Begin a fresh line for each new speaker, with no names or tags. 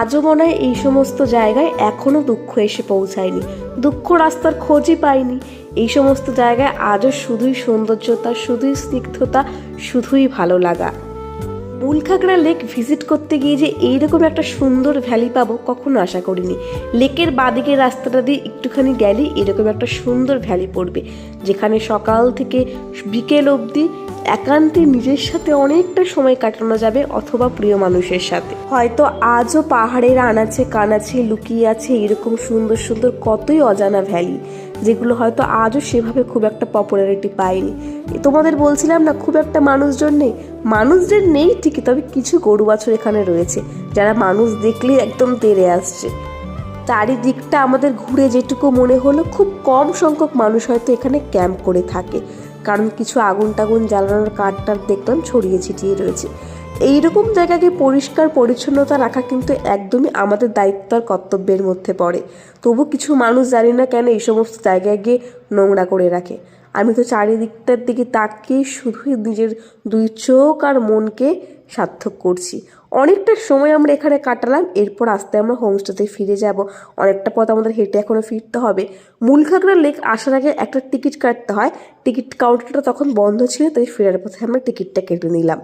আজও মনে হয় এই সমস্ত জায়গায় এখনও দুঃখ এসে পৌঁছায়নি, দুঃখ রাস্তার খোঁজই পাইনি। এই সমস্ত জায়গায় আজও শুধুই সৌন্দর্যতা, শুধুই স্নিগ্ধতা, শুধুই ভালো লাগা। মূলখাগড়া লেক ভিজিট করতে গিয়ে যে এইরকম একটা সুন্দর ভ্যালি পাবো কখনো আশা করিনি। লেকের বাদিকের রাস্তাটা দিয়ে একটুখানি গেলেই এরকম একটা সুন্দর ভ্যালি পড়বে, যেখানে সকাল থেকে বিকেল অবধি একান্তে নিজের সাথে অনেকটা সময় কাটানো যাবে, অথবা প্রিয় মানুষের সাথে। হয়তো আজও পাহাড়ের আনাচে কানাচে লুকিয়ে আছে এরকম সুন্দর সুন্দর কতই অজানা ভ্যালি, যেগুলো হয়তো আজও সেভাবে খুব একটা পপুলারিটি পায়নি। তোমাদের বলছিলাম না, খুব একটা মানুষজন নেই, মানুষজন নেই ঠিকই, তবে কিছু গরু বাছুর এখানে রয়েছে যারা মানুষ দেখলেই একদম তেড়ে আসছে। চারিদিকটা আমাদের ঘুরে যেটুকু মনে হলো, খুব কম সংখ্যক মানুষ হয়তো এখানে ক্যাম্প করে থাকে, কারণ কিছু আগুন টাগুন জ্বালানোর কাঠটার দেখলাম ছড়িয়ে ছিটিয়ে রয়েছে। এইরকম জায়গাকে পরিষ্কার পরিচ্ছন্নতা রাখা কিন্তু একদমই আমাদের দায়িত্ব আর কর্তব্যের মধ্যে পড়ে। তবু কিছু মানুষ জানি না কেন এই সমস্ত জায়গায় গিয়ে নোংরা করে রাখে। আমি তো চারিদিকটার দিকে তাকিয়ে শুধুই নিজের দুই চোখ আর মনকে সার্থক করছি। অনেকটা সময় আমরা এখানে কাটালাম, এরপর আস্তে আমরা হোমস্টেতে ফিরে যাব। অনেকটা পথ আমাদের হেঁটে এখনও ফিরতে হবে। মূলখাগড়া লেক আসার আগে একটা টিকিট কাটতে হয়, টিকিট কাউন্টারটা তখন বন্ধ ছিল, তাই ফেরার পথে আমরা টিকিটটা কেটে নিলাম।